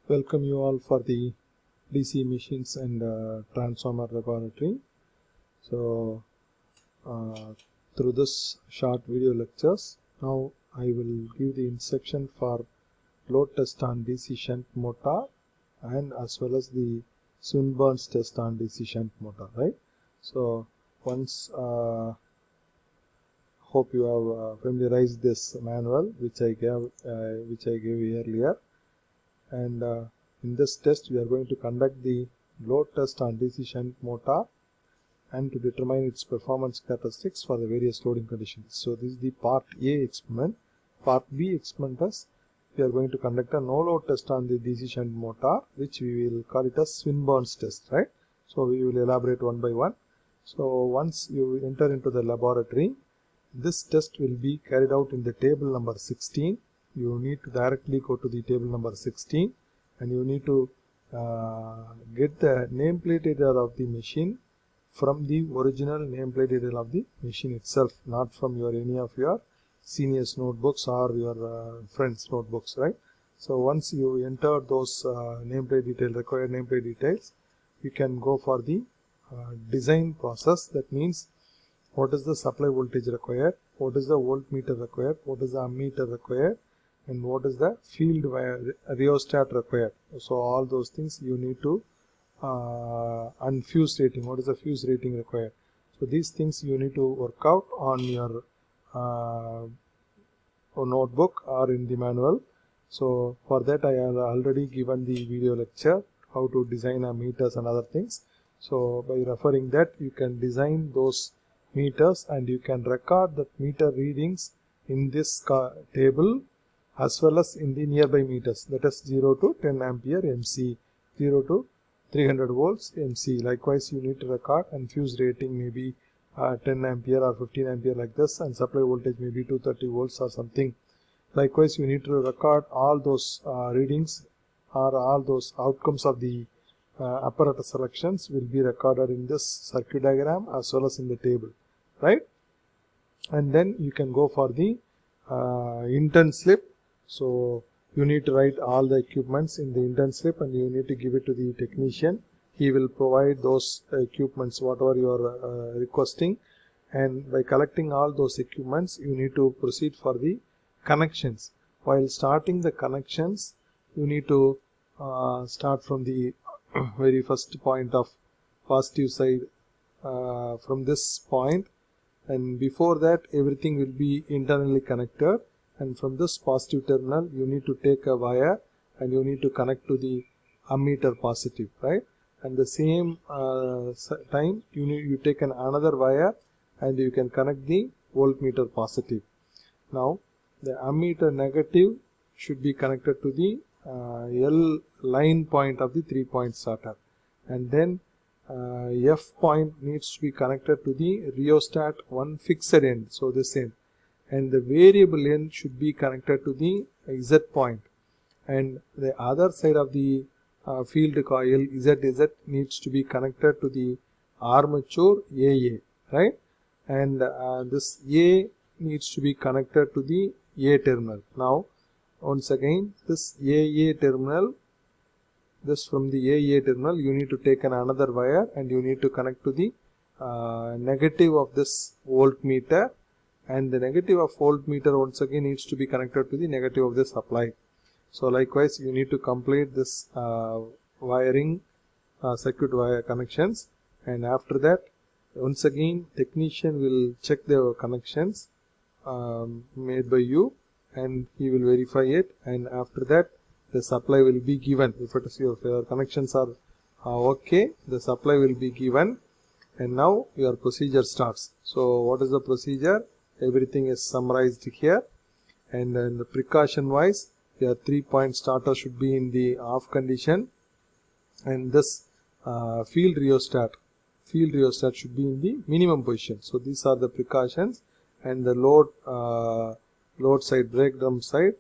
Welcome you all for the DC machines and transformer laboratory. So through this short video lectures, now I will give the instruction for load test on DC shunt motor and as well as the Swinburne's test on DC shunt motor, right? So once hope you have familiarized this manual which I gave earlier. And in this test we are going to conduct the load test on DC shunt motor and to determine its performance characteristics for the various loading conditions. So this is the part A experiment. Part B experiment is we are going to conduct a no load test on the DC shunt motor, which we will call it as Swinburne's test, right? So we will elaborate one by one. So once you enter into the laboratory, this test will be carried out in the table number 16. You need to directly go to the table number 16 and you need to get the nameplate detail of the machine from the original nameplate detail of the machine itself, not from any of your seniors notebooks or your friends notebooks, right? So once you enter those required nameplate details, you can go for the design process. That means what is the supply voltage required, what is the voltmeter required, what is the ammeter required, and what is the field rheostat required. So all those things you need to and fuse rating, what is the fuse rating required. So these things you need to work out on your notebook or in the manual. So for that I have already given the video lecture how to design a meters and other things. So by referring that, you can design those meters and you can record the meter readings in this table as well as in the nearby meters, that is 0 to 10 ampere MC, 0 to 300 volts MC. Likewise you need to record and fuse rating maybe 10 ampere or 15 ampere like this, and supply voltage maybe 230 volts or something. Likewise you need to record all those readings or all those outcomes of the apparatus selections will be recorded in this circuit diagram as well as in the table, right? And then you can go for the intent slip. So you need to write all the equipments in the intent slip and you need to give it to the technician. He will provide those equipments whatever you are requesting, and by collecting all those equipments you need to proceed for the connections. While starting the connections, you need to start from the very first point of positive side from this point, and before that everything will be internally connected, and from this positive terminal you need to take a wire and you need to connect to the ammeter positive, right? And the same time you take another wire and you can connect the voltmeter positive. Now the ammeter negative should be connected to the L line point of the 3-point starter, and then F point needs to be connected to the rheostat one fixed end, so this end, and the variable end should be connected to the Z point, and the other side of the field coil ZZ needs to be connected to the armature AA, right? And this A needs to be connected to the A terminal. Now once again this AA terminal, this from the AA terminal you need to take another wire and you need to connect to the negative of this voltmeter, and the negative of voltmeter once again needs to be connected to the negative of the supply. So likewise you need to complete this wiring circuit wire connections, and after that once again technician will check the connections made by you and he will verify it, and after that the supply will be given. If your connections are okay, the supply will be given, and now your procedure starts. So what is the procedure? Everything is summarized here, and then the precaution wise your 3-point starter should be in the off condition, and this field rheostat should be in the minimum position. So these are the precautions, and the load side, brake drum side,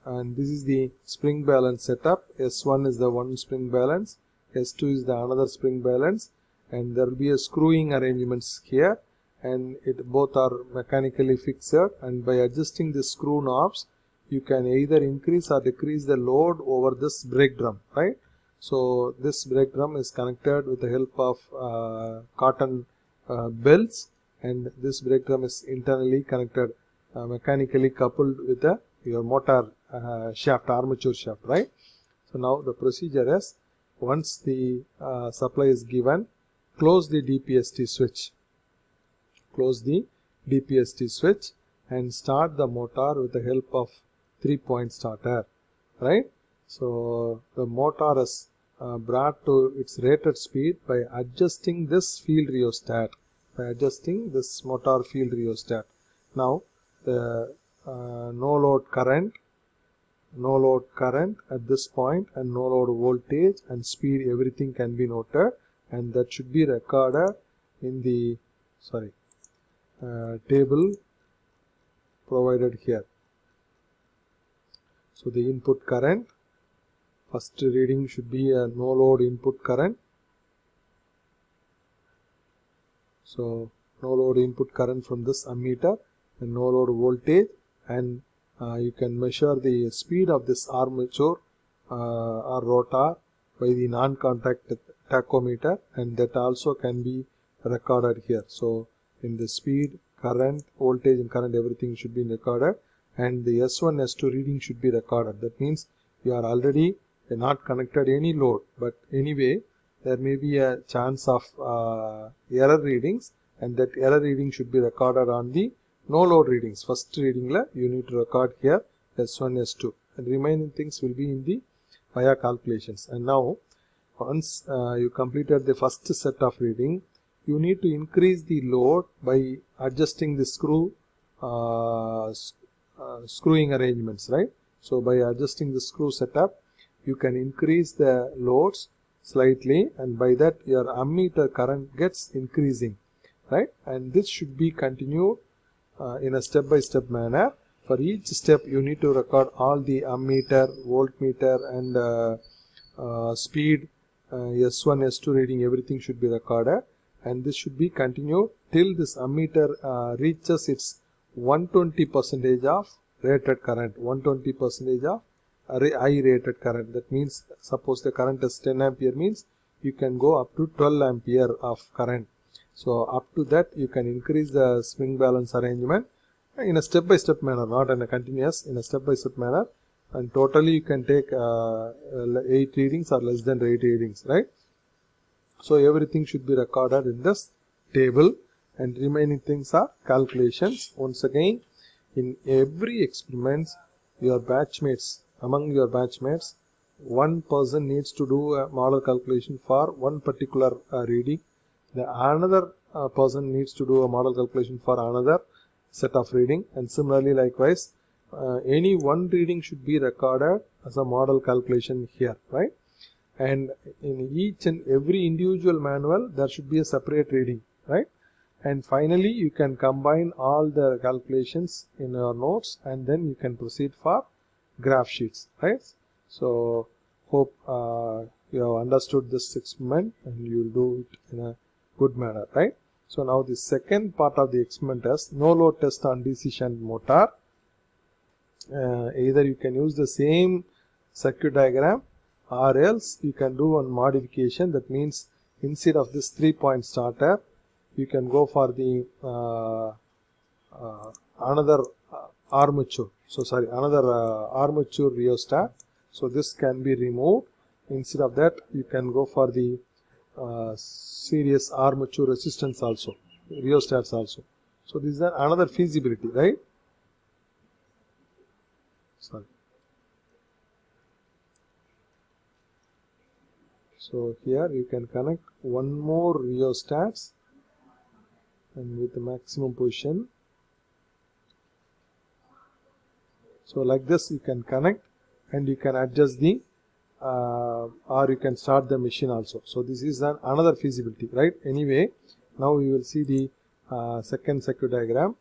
and this is the spring balance setup. S1 is the one spring balance, S2 is the another spring balance, and there will be a screwing arrangements here, and both are mechanically fixed, and by adjusting the screw knobs you can either increase or decrease the load over this brake drum, right? So this brake drum is connected with the help of cotton belts, and this brake drum is internally connected, mechanically coupled with your motor shaft, armature shaft, right? So now the procedure is, once the supply is given, close the DPST switch. Close the DPST switch and start the motor with the help of 3-point starter, right? So the motor is brought to its rated speed by adjusting this field rheostat, motor field rheostat. Now the no load current at this point and no load voltage and speed, everything can be noted, and that should be recorded in the table provided here. So the input current, first reading should be a no load input current. So no load input current from this ammeter, and no load voltage, and you can measure the speed of this armature or rotor by the non-contact tachometer, and that also can be recorded here. So in the speed, current, voltage and current, everything should be recorded, and the S1, S2 reading should be recorded. That means you are already not connected any load, but anyway there may be a chance of error readings, and that error reading should be recorded on the no load readings. First reading la you need to record here S1, S2, and remaining things will be in the via calculations. And now once you completed the first set of reading, you need to increase the load by adjusting the screwing arrangements, right? So by adjusting the screw setup, you can increase the loads slightly, and by that your ammeter current gets increasing, right? And this should be continued in a step-by-step manner. For each step you need to record all the ammeter, voltmeter and speed, S1, S2 reading, everything should be recorded, and this should be continued till this ammeter reaches its 120% of rated current, 120% of I rated current. That means suppose the current is 10 ampere, means you can go up to 12 ampere of current. So up to that you can increase the swing balance arrangement in a step-by-step manner, not in a continuous, in a step-by-step manner, and totally you can take 8 readings or less than 8 readings, right? So everything should be recorded in this table, and remaining things are calculations. Once again, in every experiment, your batchmates, among your batchmates, one person needs to do a model calculation for one particular reading. The another person needs to do a model calculation for another set of reading, and similarly likewise any one reading should be recorded as a model calculation here, right? And in each and every individual manual there should be a separate reading, right? And finally you can combine all the calculations in your notes, and then you can proceed for graph sheets, right? So hope you have understood this experiment and you will do it in a good manner, right? So now the second part of the experiment is no load test on DC shunt motor. Either you can use the same circuit diagram, or else you can do one modification. That means instead of this 3-point starter, you can go for the another armature. Another armature rheostat. So this can be removed. Instead of that, you can go for the series armature resistance also, rheostats also. So this is another feasibility, right? So here you can connect one more rheostats, and with the maximum position. So like this you can connect, and you can adjust the or you can start the machine also. So this is another feasibility, right? Anyway, now we will see the second circuit diagram.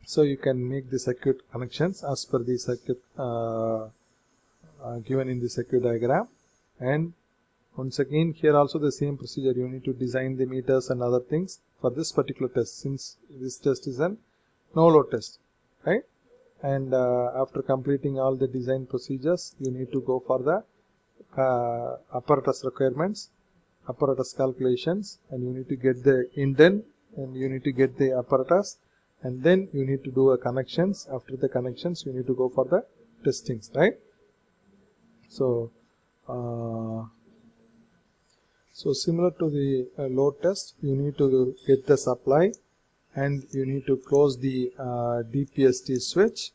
So you can make the circuit connections as per the circuit given in the circuit diagram, and once again here also the same procedure. You need to design the meters and other things for this particular test, since this test is an no load test, right? And after completing all the design procedures, you need to go for the apparatus requirements, apparatus calculations, and you need to get the indent, and you need to get the apparatus, and then you need to do a connections. After the connections, you need to go for the testings, right? So similar to the load test, you need to get the supply, and you need to close the DPST switch,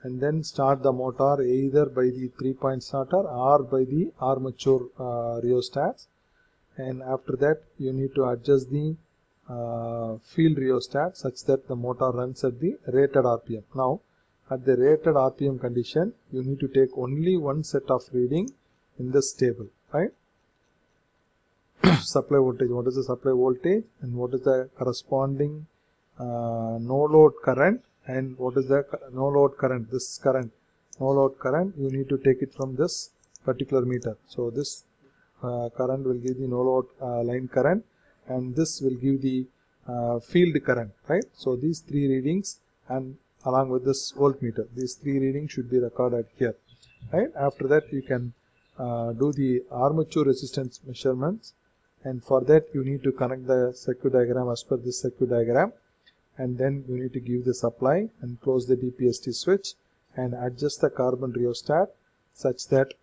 and then start the motor either by the 3-point starter or by the armature rheostats. And after that, you need to adjust the field rheostat such that the motor runs at the rated RPM. Now, at the rated RPM condition, you need to take only one set of reading in this table, right? Supply voltage, what is the supply voltage, and what is the corresponding no load current, and what is the no load current, this current, no load current, you need to take it from this particular meter. So this current will give the no load line current, and this will give the field current, right? So these three readings, and along with this voltmeter, these three readings should be recorded here, right? After that, you can do the armature resistance measurements, and for that you need to connect the circuit diagram as per this circuit diagram, and then you need to give the supply and close the DPST switch and adjust the carbon rheostat such that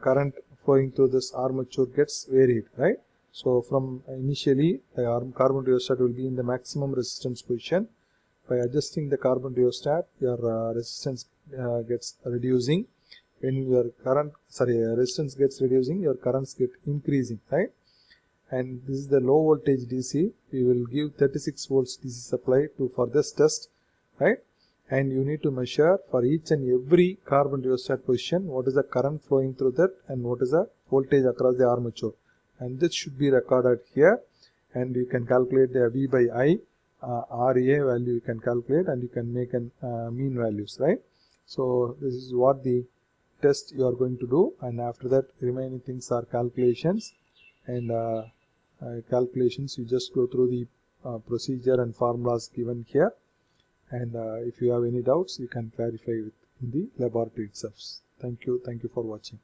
current flowing through this armature gets varied, right? So from initially the carbon rheostat will be in the maximum resistance position. By adjusting the carbon rheostat, your resistance gets reducing. When your resistance gets reducing, your currents get increasing, right? And this is the low voltage DC. We will give 36 volts DC supply for this test, right? And you need to measure for each and every carbon rheostat position what is the current flowing through that and what is the voltage across the armature, and this should be recorded here. And you can calculate the V by I, RA value you can calculate, and you can make an mean values, right? So this is what the test you are going to do, and after that remaining things are calculations. And calculations, you just go through the procedure and formulas given here, and if you have any doubts, you can clarify in the laboratory itself. Thank you for watching.